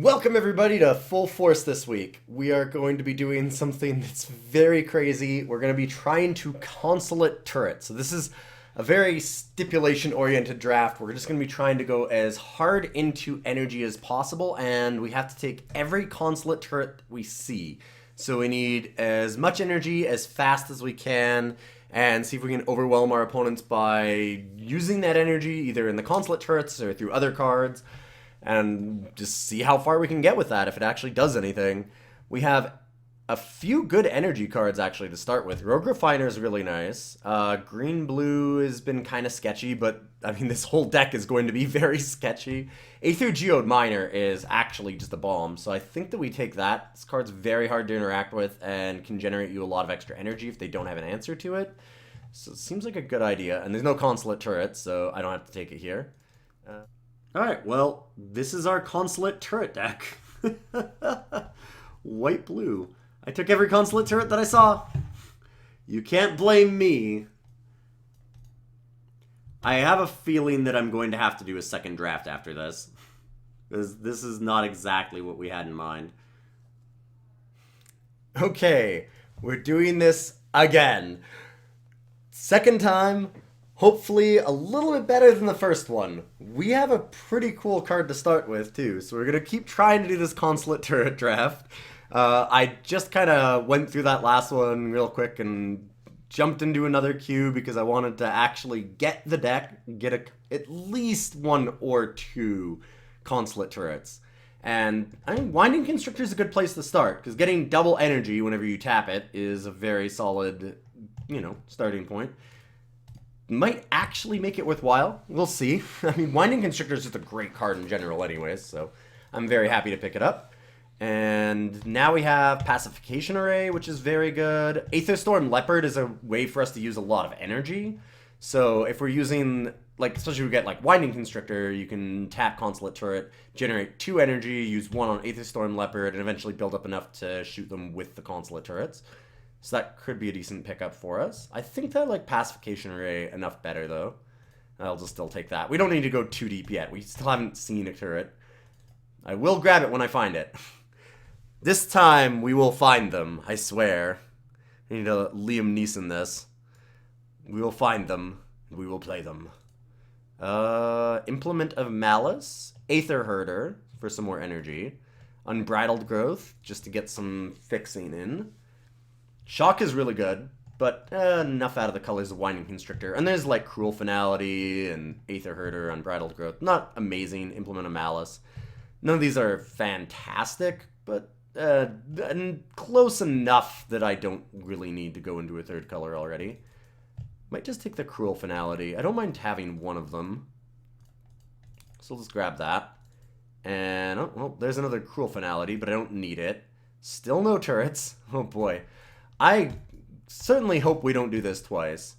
Welcome everybody to Full Force this week. We are going to be doing something that's very crazy. We're going to be trying to consulate turret. So this is a very stipulation-oriented draft. We're just going to be trying to go as hard into energy as possible, and we have to take every consulate turret we see. So we need as much energy as fast as we can, and see if we can overwhelm our opponents by using that energy either in the consulate turrets or through other cards, and just see how far we can get with that if it actually does anything. We have a few good energy cards actually to start with. Rogue Refiner is really nice. Green-blue has been kind of sketchy, but I mean this whole deck is going to be very sketchy. Aether Geode Miner is actually just a bomb, so I think that we take that. This card's very hard to interact with and can generate you a lot of extra energy if they don't have an answer to it. So it seems like a good idea, and there's no consulate turret, so I don't have to take it here. Alright, well, this is our consulate turret deck. White-blue. I took every consulate turret that I saw. You can't blame me. I have a feeling that I'm going to have to do a second draft after this, because this is not exactly what we had in mind. Okay, we're doing this again. Second time. Hopefully a little bit better than the first one. We have a pretty cool card to start with, too, so we're going to keep trying to do this consulate turret draft. I just kind of went through that last one real quick and jumped into another queue because I wanted to actually get the deck, get at least one or two consulate turrets. And I mean, Winding Constrictor is a good place to start, because getting double energy whenever you tap it is a very solid, starting point. Might actually make it worthwhile. We'll see. I mean, Winding Constrictor is just a great card in general anyways, so I'm very happy to pick it up. And now we have Pacification Array, which is very good. Aether Storm Leopard is a way for us to use a lot of energy. So if we're using, especially if we get, Winding Constrictor, you can tap Consulate Turret, generate 2 energy, use 1 on Aether Storm Leopard, and eventually build up enough to shoot them with the Consulate Turrets. So that could be a decent pickup for us. I think that I like Pacification Array enough better, though. I'll just still take that. We don't need to go too deep yet. We still haven't seen a turret. I will grab it when I find it. This time, we will find them, I swear. I need to Liam Neeson this. We will find them. We will play them. Implement of Malice. Aether Herder for some more energy. Unbridled Growth, just to get some fixing in. Shock is really good, but enough out of the colors of Winding Constrictor. And there's Cruel Finality and Aether Herder, Unbridled Growth. Not amazing. Implement of Malice. None of these are fantastic, but close enough that I don't really need to go into a third color already. Might just take the Cruel Finality. I don't mind having one of them. So let's grab that. And, oh, well, there's another Cruel Finality, but I don't need it. Still no turrets. Oh boy. I certainly hope we don't do this twice.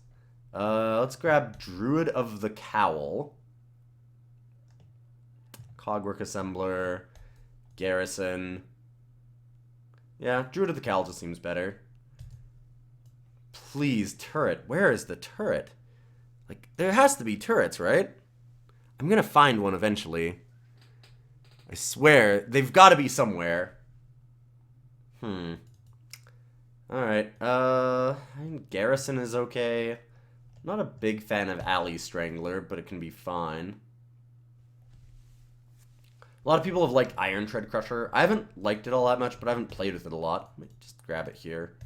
Let's grab Druid of the Cowl. Cogwork Assembler. Garrison. Yeah, Druid of the Cowl just seems better. Please, turret. Where is the turret? There has to be turrets, right? I'm gonna find one eventually. I swear, they've got to be somewhere. Alright, I think Garrison is okay. I'm not a big fan of Alley Strangler, but it can be fine. A lot of people have liked Iron Tread Crusher. I haven't liked it all that much, but I haven't played with it a lot. Let me just grab it here.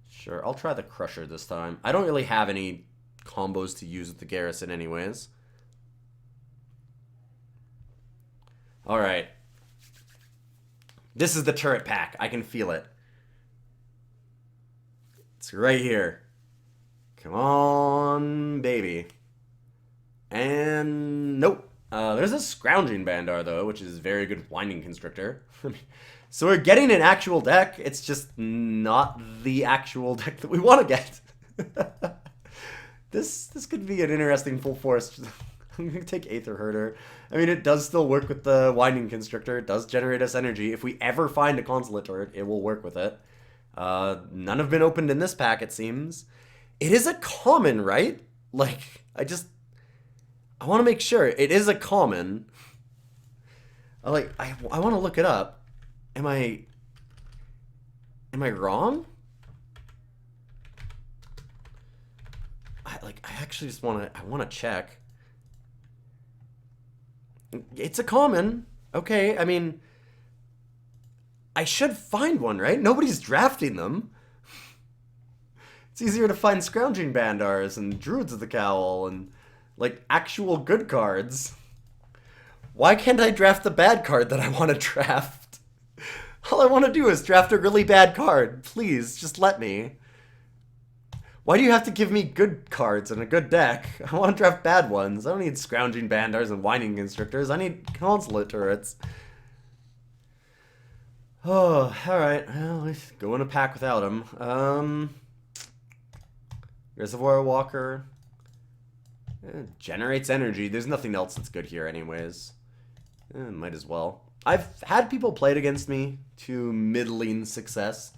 Sure, I'll try the Crusher this time. I don't really have any combos to use with the Garrison anyways. Alright. This is the turret pack. I can feel it. It's right here. Come on, baby. And nope. There's a Scrounging Bandar, though, which is very good Winding Constrictor. So we're getting an actual deck. It's just not the actual deck that we want to get. This could be an interesting full force. I'm going to take Aether Herder. I mean, it does still work with the Winding Constrictor. It does generate us energy. If we ever find a Consulate Turret, it will work with it. None have been opened in this pack, it seems. It is a common, right? I want to make sure. It is a common. I want to look it up. Am I wrong? I actually just want to check. It's a common. Okay, I mean, I should find one, right? Nobody's drafting them. It's easier to find Scrounging Bandars and Druids of the Cowl and, like, actual good cards. Why can't I draft the bad card that I want to draft? All I want to do is draft a really bad card. Please, just let me. Why do you have to give me good cards and a good deck? I want to draft bad ones. I don't need Scrounging Bandars and Whining Constrictors. I need Consulate turrets. Oh, alright. Well, let's go in a pack without him. Reservoir Walker. Generates energy. There's nothing else that's good here anyways. Might as well. I've had people play it against me to middling success.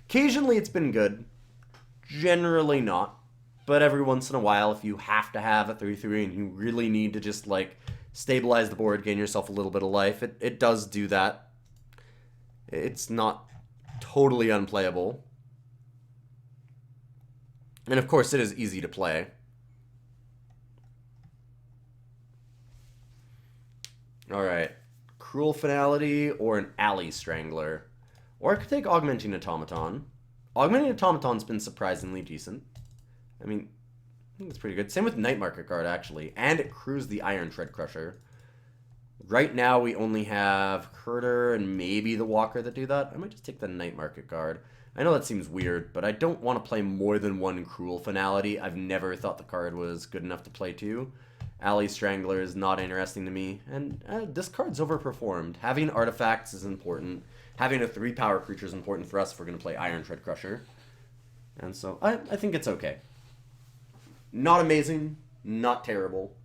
Occasionally it's been good. Generally not. But every once in a while, if you have to have a 3/3 and you really need to just, like, stabilize the board, gain yourself a little bit of life, it does do that. It's not totally unplayable. And of course, it is easy to play. Alright. Cruel Finality or an Alley Strangler. Or I could take Augmenting Automaton. Augmenting Automaton's been surprisingly decent. I mean, I think it's pretty good. Same with Night Market Guard, actually. And it crews the Iron Tread Crusher. Right now, we only have Herder and maybe the Walker that do that. I might just take the Night Market Guard. I know that seems weird, but I don't want to play more than one Cruel Finality. I've never thought the card was good enough to play two. Alley Strangler is not interesting to me, and this card's overperformed. Having artifacts is important. Having a 3-power creature is important for us if we're going to play Iron Tread Crusher. And so, I think it's okay. Not amazing, not terrible,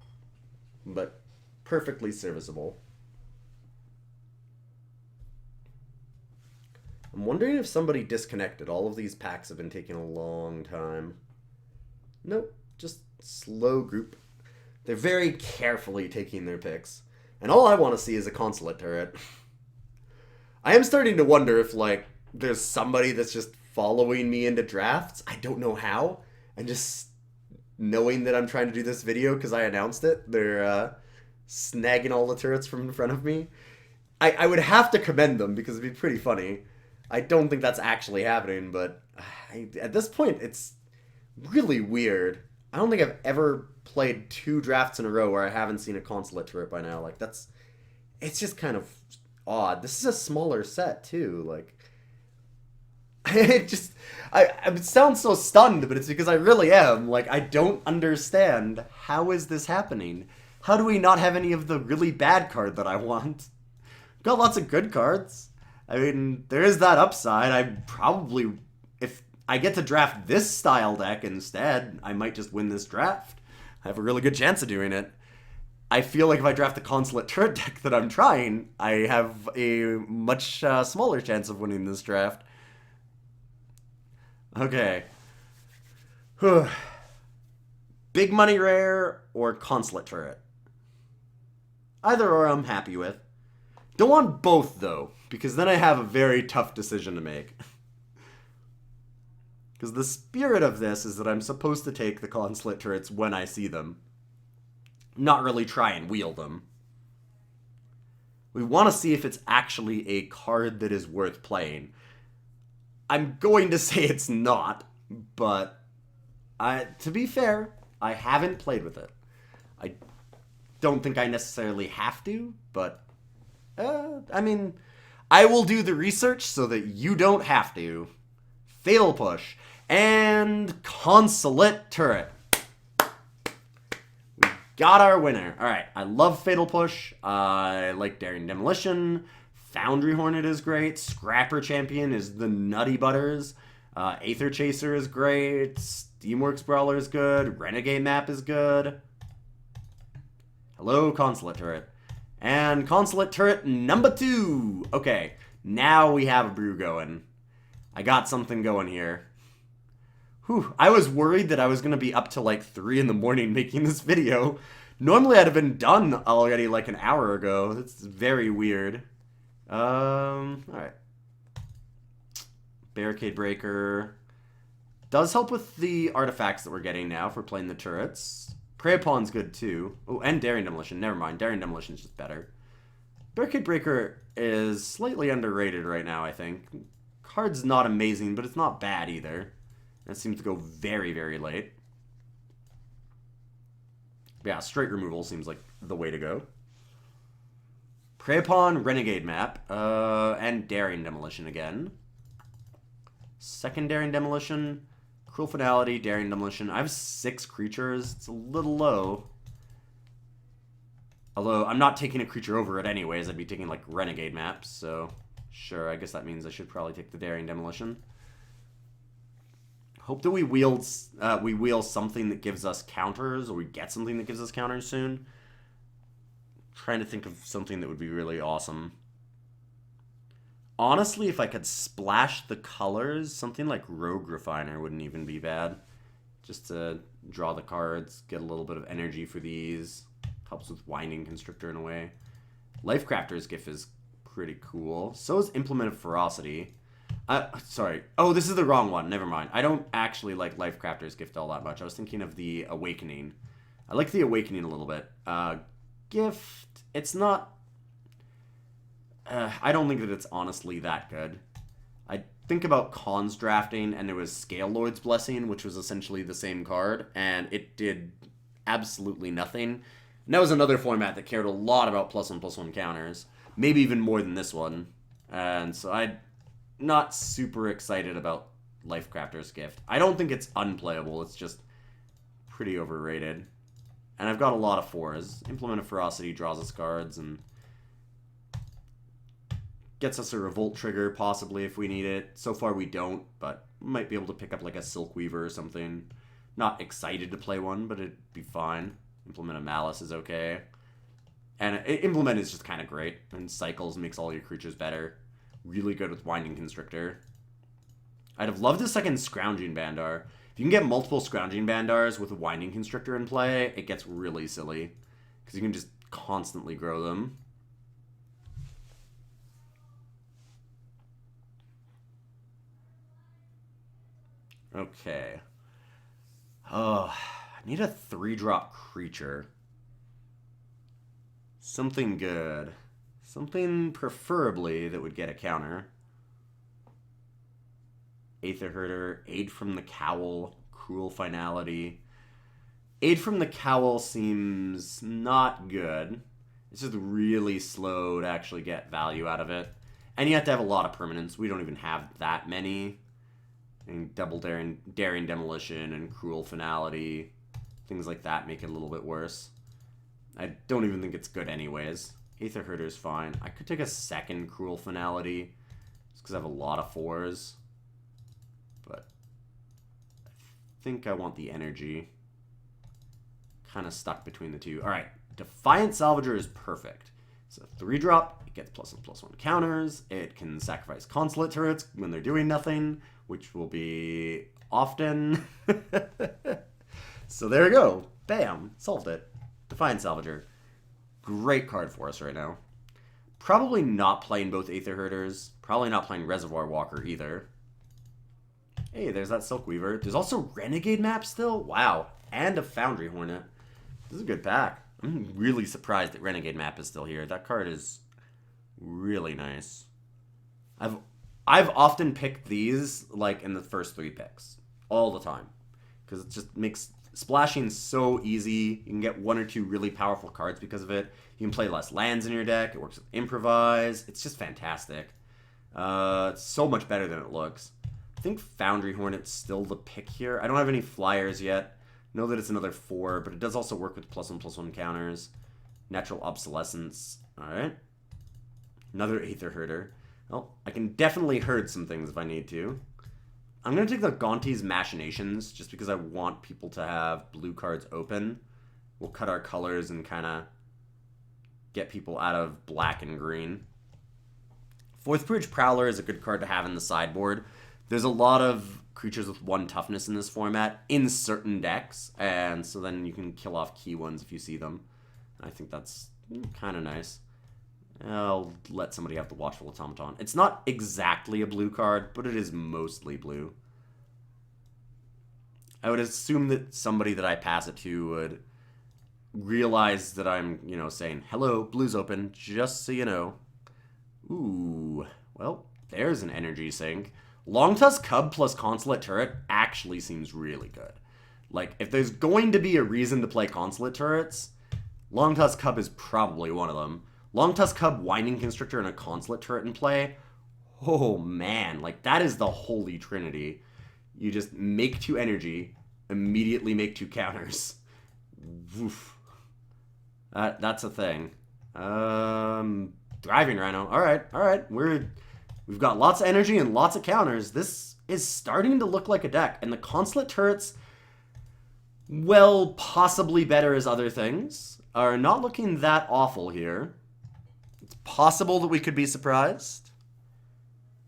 but perfectly serviceable. I'm wondering if somebody disconnected. All of these packs have been taking a long time. Nope, just slow group. They're very carefully taking their picks. And all I want to see is a Consulate turret. I am starting to wonder if, like, there's somebody that's just following me into drafts. I don't know how. And just knowing that I'm trying to do this video because I announced it, they're snagging all the turrets from in front of me. I would have to commend them because it'd be pretty funny. I don't think that's actually happening, but at this point, it's really weird. I don't think I've ever played 2 drafts in a row where I haven't seen a Consulate turret by now. Like, it's just kind of odd. This is a smaller set, too. Like, it sounds so stunned, but it's because I really am. Like, I don't understand. How is this happening? How do we not have any of the really bad card that I want? Got lots of good cards. I mean, there is that upside. I probably, if I get to draft this style deck instead, I might just win this draft. I have a really good chance of doing it. I feel like if I draft the Consulate turret deck that I'm trying, I have a much smaller chance of winning this draft. Okay. Big money rare or Consulate turret? Either or I'm happy with. Don't want both, though, because then I have a very tough decision to make. Because the spirit of this is that I'm supposed to take the Consulate turrets when I see them. Not really try and wield them. We want to see if it's actually a card that is worth playing. I'm going to say it's not, but to be fair, I haven't played with it. I don't think I necessarily have to, but I mean, I will do the research so that you don't have to. Fatal Push and Consulate turret. We got our winner. Alright, I love Fatal Push. I like Daring Demolition. Foundry Hornet is great. Scrapper Champion is the nutty butters. Aether Chaser is great. Steamworks Brawler is good. Renegade Map is good. Hello, Consulate turret. And Consulate turret number 2. Okay, now we have a brew going. I got something going here. Whew, I was worried that I was going to be up till like 3 in the morning making this video, Normally I'd have been done already like an hour ago. That's very weird. Alright. Barricade Breaker. Does help with the artifacts that we're getting now for playing the turrets. Prey Upon's good too. Oh, and Daring Demolition. Never mind. Daring Demolition is just better. Barricade Breaker is slightly underrated right now, I think. Card's not amazing, but it's not bad either. It seems to go very, very late. Yeah, straight removal seems like the way to go. Prey Upon, Renegade map, and Daring Demolition again. Second Daring Demolition, Cruel Finality, Daring Demolition. I have 6 creatures. It's a little low. Although, I'm not taking a creature over it anyways. I'd be taking, like, Renegade maps, so... Sure, I guess that means I should probably take the Daring Demolition. Hope that we wheel something that gives us counters, or we get something that gives us counters soon. Trying to think of something that would be really awesome. Honestly, if I could splash the colors, something like Rogue Refiner wouldn't even be bad. Just to draw the cards, get a little bit of energy for these. Helps with Winding Constrictor in a way. Lifecrafter's Gift is pretty cool. So is Implement of Ferocity. Sorry. Oh, this is the wrong one. Never mind. I don't actually like Lifecrafter's Gift all that much. I was thinking of the Awakening. I like the Awakening a little bit. Gift, it's not... I don't think that it's honestly that good. I think about Cons drafting, and there was Scale Lord's Blessing, which was essentially the same card, and it did absolutely nothing. And that was another format that cared a lot about +1/+1 counters. Maybe even more than this one. And so I'm not super excited about Lifecrafter's Gift. I don't think it's unplayable, it's just pretty overrated. And I've got a lot of 4s. Implement of Ferocity draws us cards and gets us a Revolt trigger, possibly, if we need it. So far we don't, but might be able to pick up like a Silk Weaver or something. Not excited to play one, but it'd be fine. Implement of Malice is okay. And Implement is just kind of great. And Cycles makes all your creatures better. Really good with Winding Constrictor. I'd have loved a second Scrounging Bandar. If you can get multiple Scrounging Bandars with a Winding Constrictor in play, it gets really silly. Because you can just constantly grow them. Okay. Oh, I need a 3-drop creature. Something good. Something preferably that would get a counter. Aether Herder, Aid from the Cowl, Cruel Finality. Aid from the Cowl seems not good. It's just really slow to actually get value out of it. And you have to have a lot of permanents. We don't even have that many. And Double Daring Demolition and Cruel Finality. Things like that make it a little bit worse. I don't even think it's good anyways. Aether Herder's fine. I could take a second Cruel Finality. Just because I have a lot of 4s. But I think I want the energy. Kind of stuck between the two. Alright, Defiant Salvager is perfect. It's a 3-drop. It gets +1/+1 counters. It can sacrifice Consulate turrets when they're doing nothing, which will be often. So there we go. Bam. Solved it. Defiant Salvager. Great card for us right now. Probably not playing both Aether Herders. Probably not playing Reservoir Walker either. Hey, there's that Silk Weaver. There's also Renegade map still? Wow. And a Foundry Hornet. This is a good pack. I'm really surprised that Renegade map is still here. That card is really nice. I've often picked these like in the first 3 picks. All the time. Because it just makes splashing so easy. You can get 1 or 2 really powerful cards because of it. You can play less lands in your deck. It works with Improvise. It's just fantastic. It's so much better than it looks. I think Foundry Hornet's still the pick here. I don't have any flyers yet. Know that it's another 4, but it does also work with +1/+1 counters. Natural Obsolescence. Alright. Another Aether Herder. Well, I can definitely herd some things if I need to. I'm going to take the Gonti's Machinations, just because I want people to have blue cards open. We'll cut our colors and kind of get people out of black and green. Fourth Bridge Prowler is a good card to have in the sideboard. there's a lot of creatures with 1 toughness in this format in certain decks, and so then you can kill off key ones if you see them. I think that's kind of nice. I'll let somebody have the Watchful Automaton. It's not exactly a blue card, but it is mostly blue. I would assume that somebody that I pass it to would realize that I'm, you know, saying, hello, blue's open, just so you know. Ooh, well, there's an energy sink. Longtusk Cub plus Consulate Turret actually seems really good. Like, if there's going to be a reason to play Consulate Turrets, Longtusk Cub is probably one of them. Longtusk Cub, Winding Constrictor, and a Consulate Turret in play. Oh man, like that is the holy trinity. You just make 2 energy, immediately make 2 counters. Woof. That's a thing. Thriving Rhino. Alright. We've got lots of energy and lots of counters. This is starting to look like a deck. And the Consulate Turrets, well, possibly better as other things, are not looking that awful here. It's possible that we could be surprised.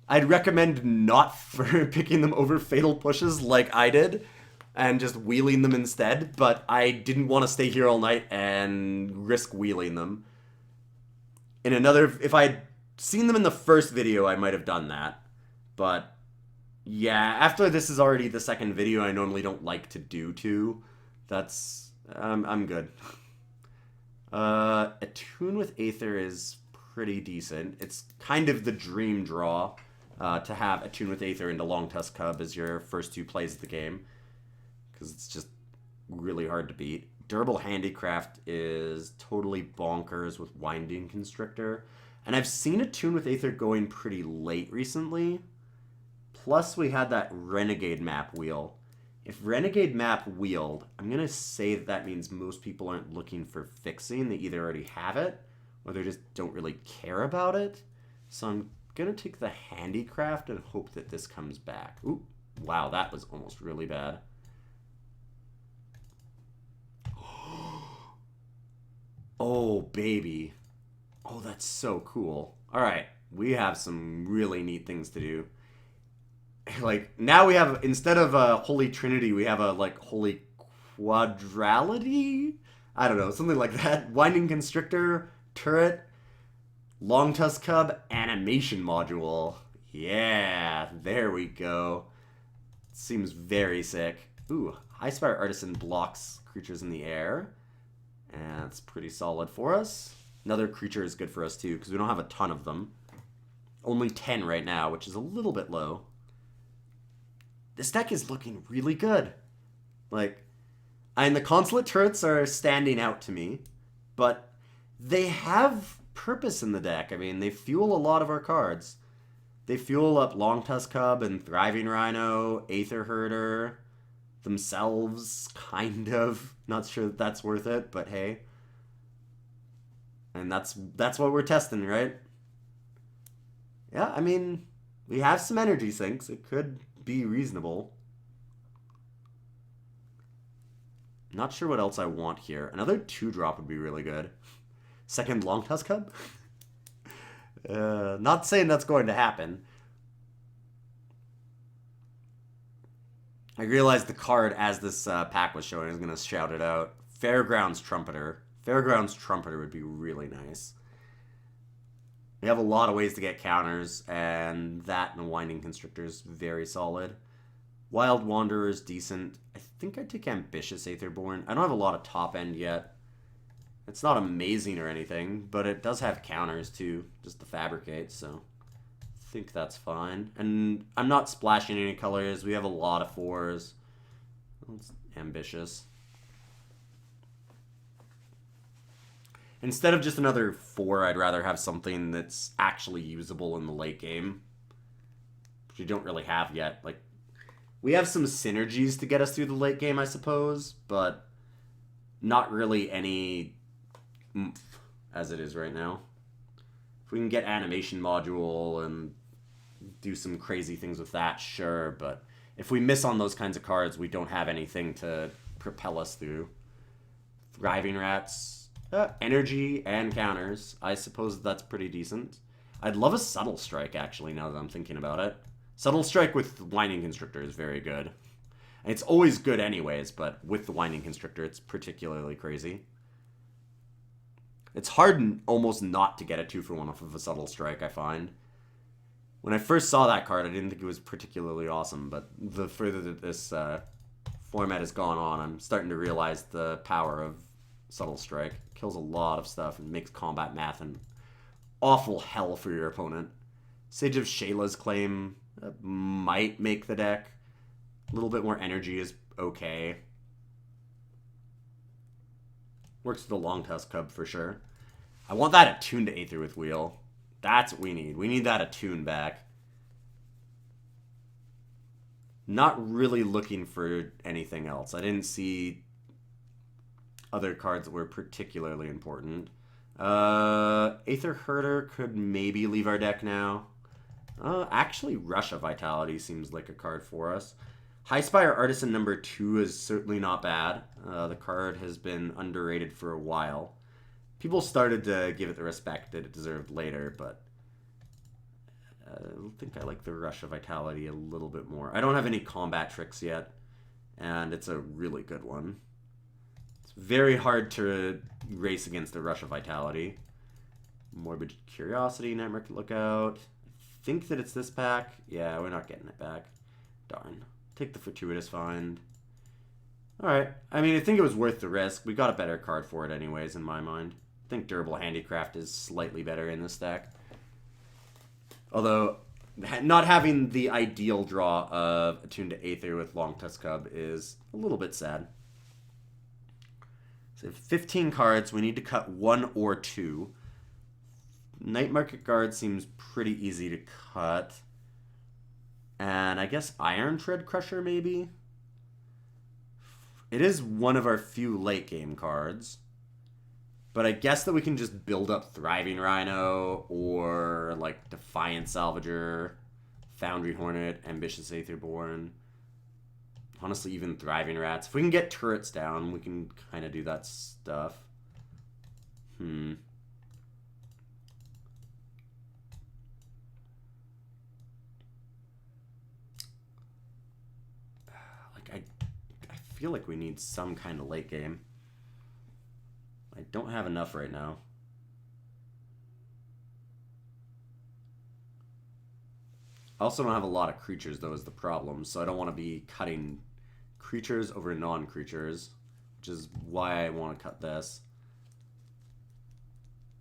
I'd recommend not for picking them over Fatal Pushes like I did, and just wheeling them instead, but I didn't want to stay here all night and risk wheeling them. In another, if I'd seen them in the first video, I might have done that. But yeah, after this is already the second video, I normally don't like to do 2. That's, I'm good. Attune with Aether is pretty decent. It's kind of the dream draw to have Attune with Aether into Longtusk Cub as your first 2 plays of the game, because it's just really hard to beat. Durable Handicraft is totally bonkers with Winding Constrictor, and I've seen Attune with Aether going pretty late recently. Plus, we had that Renegade map wheel. If Renegade map wheeled, I'm going to say that means most people aren't looking for fixing. They either already have it, or they just don't really care about it. So I'm going to take the Handicraft and hope that this comes back. Ooh, wow, that was almost really bad. Oh, baby. Oh, that's so cool. All right, we have some really neat things to do. Like, now we have, instead of a Holy Trinity, we have a, like, Holy Quadrality? I don't know, something like that. Winding Constrictor, Turret, Longtusk Cub, Animation Module. Yeah, there we go. Seems very sick. Ooh, Highspire Artisan blocks creatures in the air. And that's pretty solid for us. Another creature is good for us, too, because we don't have a ton of them. Only 10 right now, which is a little bit low. This deck is looking really good. Like, and the Consulate Turrets are standing out to me, but they have purpose in the deck. I mean, they fuel a lot of our cards. They fuel up Longtusk Cub and Thriving Rhino, Aether Herder, themselves, kind of. Not sure that that's worth it, but hey. And that's what we're testing, right? Yeah, I mean, we have some energy sinks. It could be reasonable. Not sure what else I want here. Another 2-drop would be really good. Second Longtusk Cub? Not saying that's going to happen. I realized the card as this pack was showing, I was going to shout it out. Fairgrounds Trumpeter. Fairgrounds Trumpeter would be really nice. We have a lot of ways to get counters, and that and Winding Constrictor is very solid. Wild Wanderer is decent. I think I'd take Ambitious Aetherborn. I don't have a lot of top end yet. It's not amazing or anything, but it does have counters too, just to fabricate, so I think that's fine. And I'm not splashing any colors. We have a lot of 4s. It's ambitious. Instead of just another 4, I'd rather have something that's actually usable in the late game, which we don't really have yet. Like, we have some synergies to get us through the late game, I suppose, but not really any oomph as it is right now. If we can get Animation Module and do some crazy things with that, sure, but if we miss on those kinds of cards, we don't have anything to propel us through. Thriving Rats, energy and counters. I suppose that's pretty decent. I'd love a Subtle Strike, actually, now that I'm thinking about it. Subtle Strike with Winding Constrictor is very good. And it's always good anyways, but with the Winding Constrictor, it's particularly crazy. It's hard almost not to get a 2-for-1 off of a Subtle Strike, I find. When I first saw that card, I didn't think it was particularly awesome, but the further that this format has gone on, I'm starting to realize the power of Subtle Strike. It kills a lot of stuff and makes combat math an awful hell for your opponent. Sage of Shayla's Claim might make the deck. A little bit more energy is okay. Works with the Long Tusk Cub for sure. I want that attuned to Aether with Wheel. That's what we need. We need that attune back. Not really looking for anything else. I didn't see other cards that were particularly important. Aether Herder could maybe leave our deck now. Actually, Rush of Vitality seems like a card for us. Highspire Artisan number 2 is certainly not bad. The card has been underrated for a while. People started to give it the respect that it deserved later, but I think I like the Rush of Vitality a little bit more. I don't have any combat tricks yet, and it's a really good one. It's very hard to race against the Rush of Vitality. Morbid Curiosity, Night Market Lookout. I think that it's this pack. Yeah, we're not getting it back. Darn. Take the Fortuitous Find. Alright. I mean, I think it was worth the risk. We got a better card for it anyways, in my mind. I think Durable Handicraft is slightly better in this deck. Although, not having the ideal draw of Attuned to Aether with Long Tusk Cub is a little bit sad. So 15 cards. We need to cut 1 or 2. Night Market Guard seems pretty easy to cut. And I guess Iron Tread Crusher, maybe? It is one of our few late game cards. But I guess that we can just build up Thriving Rhino, or like Defiant Salvager, Foundry Hornet, Ambitious Aetherborn. Honestly, even Thriving Rats. If we can get turrets down, we can kind of do that stuff. I feel like we need some kind of late game. I don't have enough right now. I also don't have a lot of creatures, though, is the problem. So I don't want to be cutting creatures over non-creatures, which is why I want to cut this.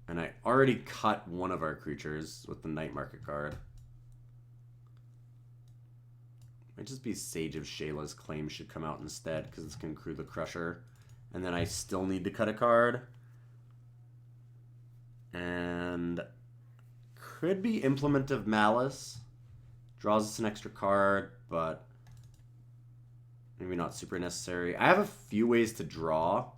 And I already cut one of our creatures with the Night Market card. Might just be Sage of Shayla's Claim should come out instead, because it's going to crew the Crusher. And then I still need to cut a card. And could be Implement of Malice. Draws us an extra card, but maybe not super necessary. I have a few ways to draw,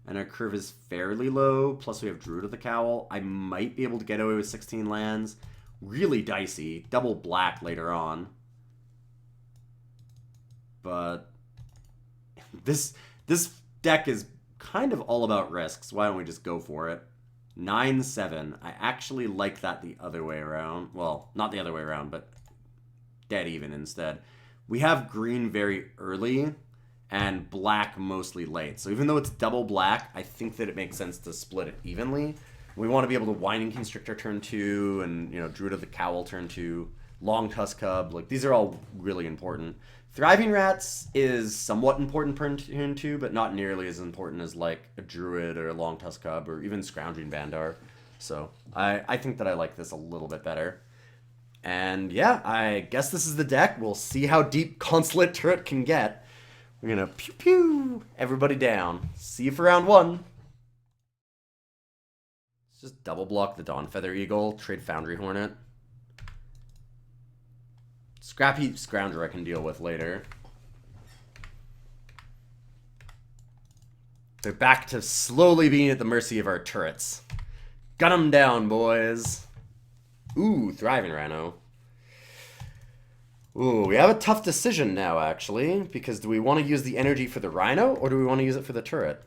and our curve is fairly low. Plus we have Druid of the Cowl. I might be able to get away with 16 lands. Really dicey. Double black later on. But this deck is kind of all about risks. Why don't we just go for it? 9-7. I actually like that the other way around. Well, not the other way around, but dead even instead. We have green very early and black mostly late. So even though it's double black, I think that it makes sense to split it evenly. We want to be able to Winding Constrictor turn 2 and, you know, Druid of the Cowl turn 2, Long Tusk Cub. Like, these are all really important. Thriving Rats is somewhat important per turn 2, but not nearly as important as, like, a Druid or a Long Tusk Cub or even Scrounging Vandar. So I think that I like this a little bit better. And yeah, I guess this is the deck. We'll see how deep Consulate Turret can get. We're going to pew pew everybody down. See you for round 1. Let's just double block the Dawnfeather Eagle, trade Foundry Hornet. Scrap Heap Scrounger I can deal with later. They're back to slowly being at the mercy of our turrets. Gun them down, boys. Ooh, Thriving Rhino. Ooh, we have a tough decision now, actually. Because do we want to use the energy for the Rhino, or do we want to use it for the turret?